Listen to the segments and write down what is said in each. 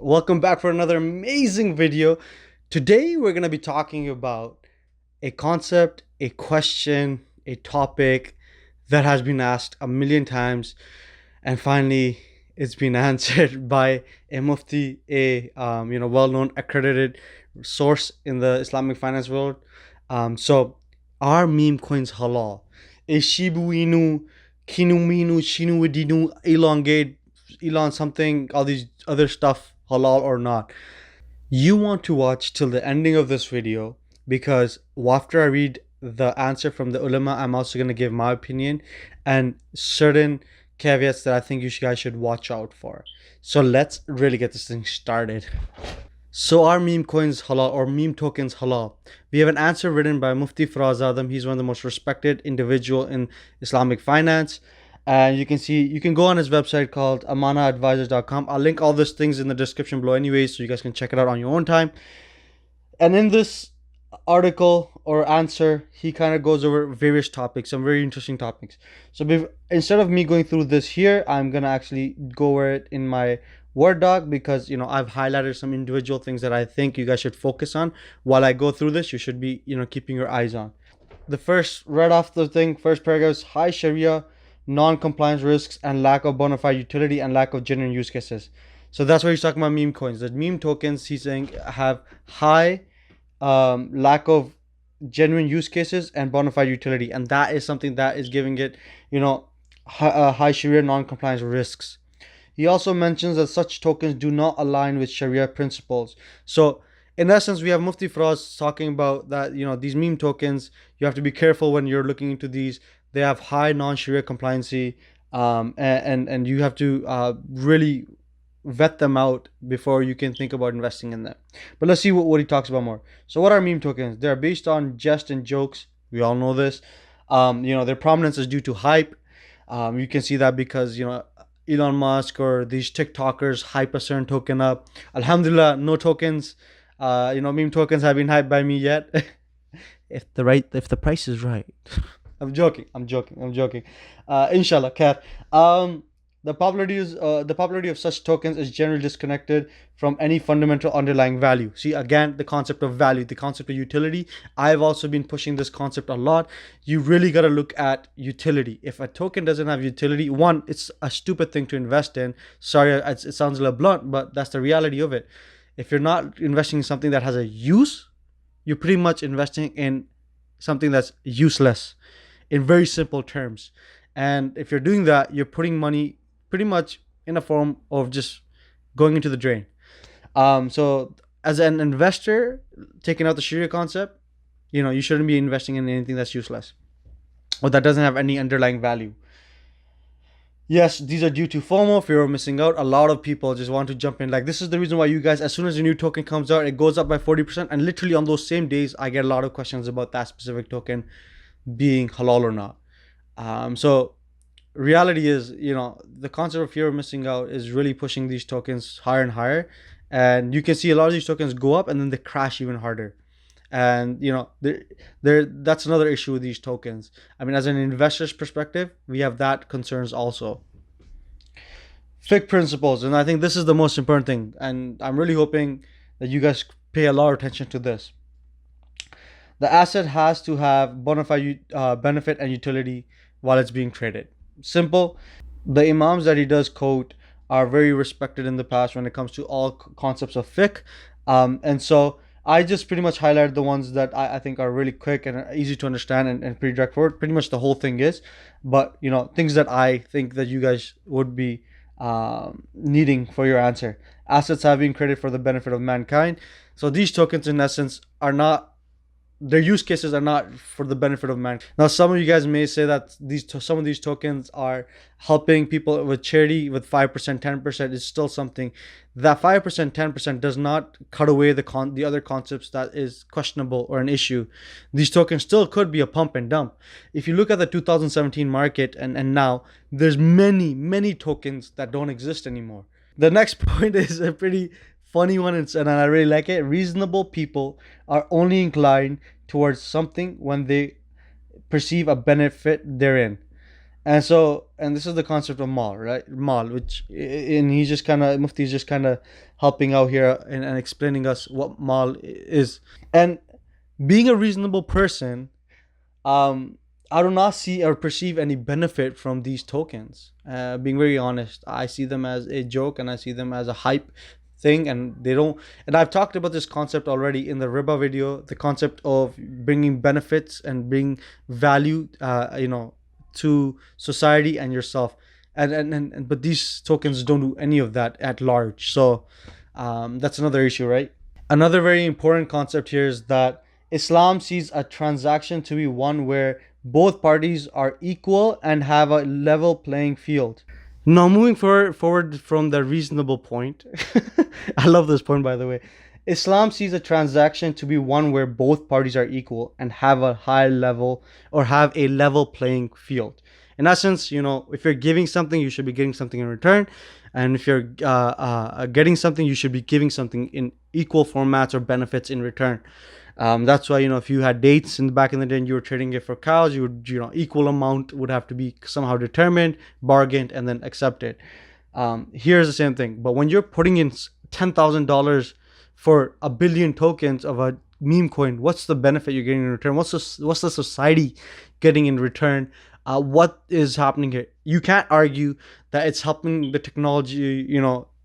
Welcome back for another amazing video. Today we're going to be talking about a concept, a question, a topic that has been asked a million times, and finally it's been answered by a Mufti, a well-known accredited source in the Islamic finance world. So are meme coins halal? Is Shibu Inu, Kinu Minu, Shinu Dinu, Elon something, all these other stuff halal or not? You want to watch till the ending of this video, because after I read the answer from the ulama, I'm also going to give my opinion and certain caveats that I think guys should watch out for. So let's really get this thing started. So are meme coins halal or meme tokens halal? We have an answer written by Mufti Faraz Adam. He's one of the most respected individual in Islamic finance. And you can go on his website called amanaadvisors.com. I'll link all these things in the description below anyways, so you guys can check it out on your own time. And in this article or answer, he kind of goes over various topics, some very interesting topics. So instead of me going through this here, I'm gonna actually go over it in my Word doc, because I've highlighted some individual things that I think you guys should focus on while I go through this. You should be keeping your eyes on. The first first paragraph is high Sharia, non-compliance risks, and lack of bona fide utility and lack of genuine use cases. So that's what he's talking about meme coins. The meme tokens, he's saying, have high lack of genuine use cases and bona fide utility, and that is something that is giving it high Sharia non-compliance risks. He also mentions that such tokens do not align with Sharia principles. So in essence, we have Mufti Faraz talking about that these meme tokens, you have to be careful when you're looking into these. They have high non-Sharia compliancy, and you have to really vet them out before you can think about investing in them. But let's see what he talks about more. So what are meme tokens? They're based on jest and jokes. We all know this. Their prominence is due to hype. You can see that because Elon Musk or these TikTokers hype a certain token up. Alhamdulillah, no tokens, meme tokens have been hyped by me yet. if the price is right. I'm joking. Inshallah, cat. The popularity of such tokens is generally disconnected from any fundamental underlying value. See, again, the concept of value, the concept of utility. I've also been pushing this concept a lot. You really got to look at utility. If a token doesn't have utility, one, it's a stupid thing to invest in. Sorry, it sounds a little blunt, but that's the reality of it. If you're not investing in something that has a use, you're pretty much investing in something that's useless, in very simple terms. And if you're doing that, you're putting money pretty much in a form of just going into the drain. So as an investor, taking out the Sharia concept, you shouldn't be investing in anything that's useless or that doesn't have any underlying value. Yes, these are due to FOMO, fear of missing out. A lot of people just want to jump in. Like, this is the reason why you guys, as soon as a new token comes out, it goes up by 40%. And literally on those same days, I get a lot of questions about that specific token being halal or not. So reality is, the concept of fear of missing out is really pushing these tokens higher and higher. And you can see a lot of these tokens go up and then they crash even harder. And that's another issue with these tokens. I mean, as an investor's perspective, we have that concerns also. Fiqh principles, and I think this is the most important thing, and I'm really hoping that you guys pay a lot of attention to this. The asset has to have bona fide benefit and utility while it's being traded. Simple. The imams that he does quote are very respected in the past when it comes to all concepts of fiqh, and so I just pretty much highlighted the ones that I think are really quick and easy to understand and pretty straightforward. Pretty much the whole thing is, but things that I think that you guys would be needing for your answer. Assets have been created for the benefit of mankind. So these tokens, in essence, are not, their use cases are not for the benefit of mankind. Now, some of you guys may say that some of these tokens are helping people with charity with 5%, 10% is still something. That 5%, 10% does not cut away the other concepts that is questionable or an issue. These tokens still could be a pump and dump. If you look at the 2017 market and now, there's many tokens that don't exist anymore. The next point is a pretty funny one, and I really like it. Reasonable people are only inclined towards something when they perceive a benefit therein. And this is the concept of mal, right? Mal, which, and he's just kind of, Mufti is just kind of helping out here and explaining us what mal is. And being a reasonable person, um, I do not see or perceive any benefit from these tokens. Being very honest, I see them as a joke and I see them as a hype thing, and they don't. And I've talked about this concept already in the riba video. The concept of bringing benefits and bring value, to society and yourself. And but these tokens don't do any of that at large. So that's another issue, right? Another very important concept here is that Islam sees a transaction to be one where both parties are equal and have a level playing field. Now, moving forward from the reasonable point, I love this point, by the way. Islam sees a transaction to be one where both parties are equal and have a high level or have a level playing field. In essence, if you're giving something, you should be getting something in return. And if you're getting something, you should be giving something in equal formats or benefits in return. That's why, if you had dates in the back in the day and you were trading it for cows, you would, equal amount would have to be somehow determined, bargained, and then accepted. Here's the same thing. But when you're putting in $10,000 for a billion tokens of a meme coin, what's the benefit you're getting in return? What's the society getting in return? What is happening here? You can't argue that it's helping the technology,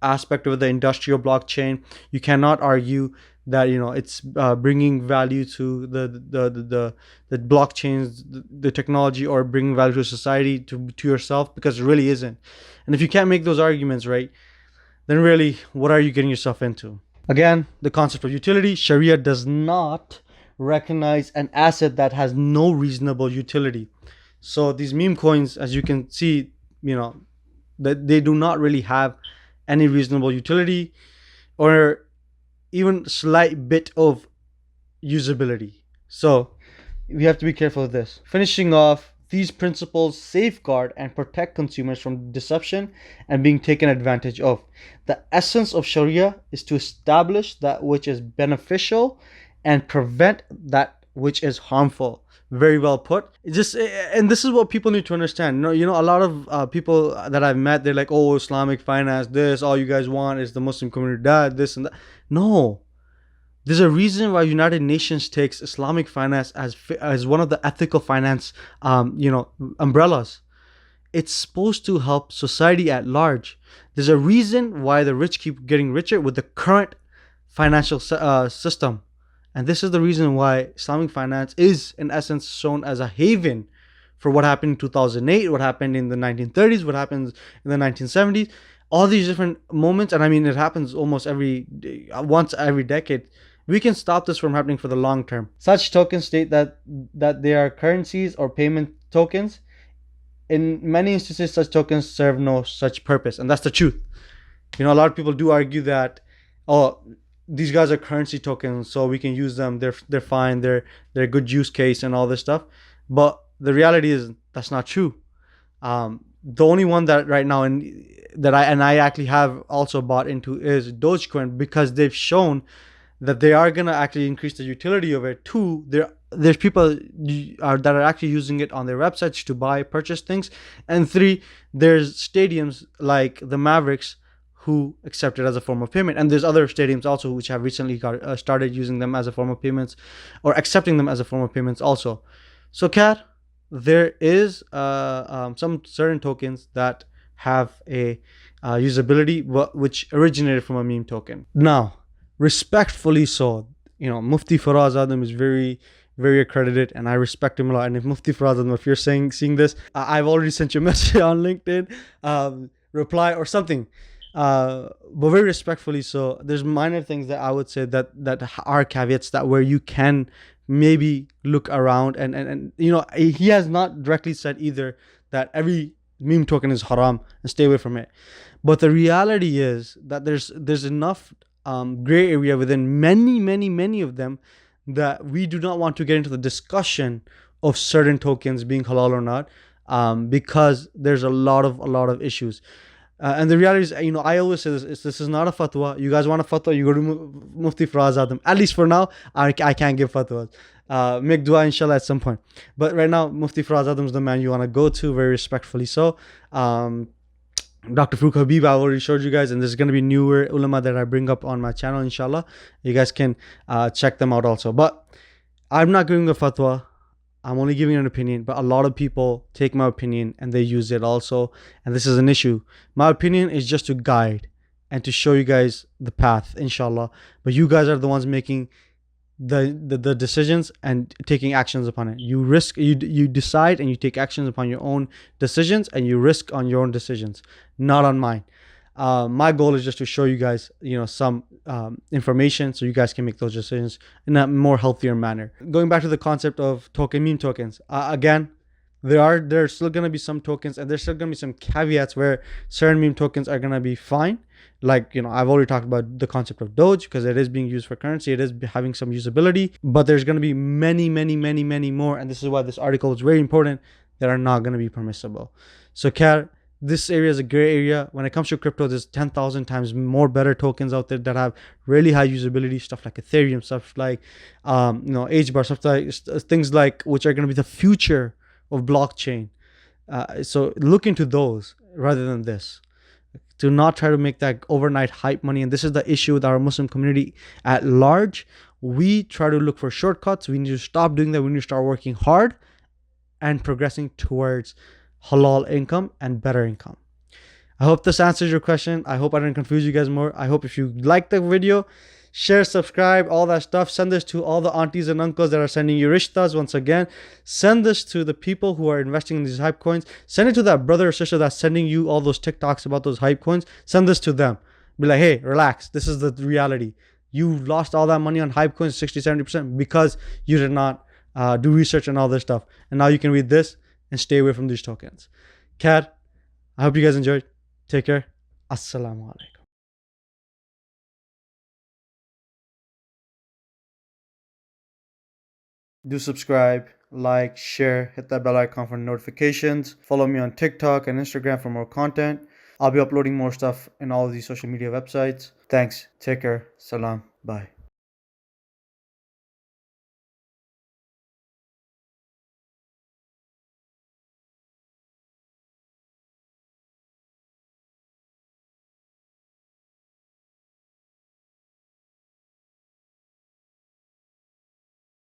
aspect of the industrial blockchain. You cannot argue that it's bringing value to the blockchains, the technology, or bringing value to society, to yourself, because it really isn't. And if you can't make those arguments, right, then really, what are you getting yourself into? Again, the concept of utility. Sharia does not recognize an asset that has no reasonable utility. So these meme coins, as you can see, that they do not really have any reasonable utility or even slight bit of usability. So we have to be careful of this. Finishing off, these principles safeguard and protect consumers from deception and being taken advantage of. The essence of Sharia is to establish that which is beneficial and prevent that which is harmful. Very well put. And this is what people need to understand. A lot of people that I've met, they're like, "Oh, Islamic finance, this, all you guys want is the Muslim community that, this and that." No, there's a reason why United Nations takes Islamic finance as one of the ethical finance, umbrellas. It's supposed to help society at large. There's a reason why the rich keep getting richer with the current financial system. And this is the reason why Islamic finance is, in essence, shown as a haven for what happened in 2008, what happened in the 1930s, what happens in the 1970s, all these different moments. And I mean, it happens almost once every decade. We can stop this from happening for the long term. Such tokens state that they are currencies or payment tokens. In many instances, such tokens serve no such purpose. And that's the truth. A lot of people do argue that, oh, these guys are currency tokens, so we can use them. They're fine. They're a good use case and all this stuff. But the reality is that's not true. The only one that right now I actually have also bought into is Dogecoin, because they've shown that they are gonna actually increase the utility of it. Two, there's people that are actually using it on their websites to purchase things. And three, there's stadiums like the Mavericks who accept it as a form of payment. And there's other stadiums also which have recently started using them as a form of payments, or accepting them as a form of payments also. So, Kat, there is some certain tokens that have a usability which originated from a meme token. Now, respectfully so, Mufti Faraz Adam is very, very accredited, and I respect him a lot. And if Mufti Faraz Adam, if you're seeing this, I've already sent you a message on LinkedIn, reply or something. But very respectfully, so there's minor things that I would say that are caveats that where you can maybe look around, and he has not directly said either that every meme token is haram and stay away from it. But the reality is that there's enough gray area within many of them that we do not want to get into the discussion of certain tokens being halal or not, because there's a lot of issues. And the reality is, I always say this is not a fatwa. You guys want a fatwa, you go to Mufti Faraz Adam. At least for now, I can't give fatwas. make dua inshallah at some point. But right now, Mufti Faraz Adam is the man you want to go to, very respectfully so. Dr. Farooq Habib, I already showed you guys, and there's going to be newer ulama that I bring up on my channel, inshallah. You guys can check them out also. But I'm not giving a fatwa. I'm only giving an opinion, but a lot of people take my opinion and they use it also. And this is an issue. My opinion is just to guide and to show you guys the path, inshallah. But you guys are the ones making the decisions and taking actions upon it. You risk, you decide and you take actions upon your own decisions, and you risk on your own decisions, not on mine. My goal is just to show you guys, some information so you guys can make those decisions in a more healthier manner. Going back to the concept of meme tokens, again, there's still going to be some tokens, and there's still going to be some caveats where certain meme tokens are going to be fine. Like, I've already talked about the concept of Doge, because it is being used for currency. It is having some usability, but there's going to be many, many, many, many more. And this is why this article is very important, that are not going to be permissible. So, this area is a gray area. When it comes to crypto, there's 10,000 times more better tokens out there that have really high usability, stuff like Ethereum, stuff like, HBAR, stuff like things like, which are going to be the future of blockchain. So look into those rather than this. Do not try to make that overnight hype money. And this is the issue with our Muslim community at large. We try to look for shortcuts. We need to stop doing that. We need to start working hard and progressing towards halal income and better income. I hope this answers your question. I hope I didn't confuse you guys more. I hope if you like the video, share, subscribe, all that stuff. Send this to all the aunties and uncles that are sending you rishtas. Once again, send this to the people who are investing in these hype coins. Send it to that brother or sister that's sending you all those TikToks about those hype coins. Send this to them. Be like, hey, relax. This is the reality. You lost all that money on hype coins, 60-70%, because you did not do research and all this stuff. And now you can read this and stay away from these tokens. I hope you guys enjoyed. Take care. Asalamu alaikum. Do subscribe, like, share, hit that bell icon for notifications. Follow me on TikTok and Instagram for more content. I'll be uploading more stuff in all of these social media websites. Thanks. Take care. Salam. Bye.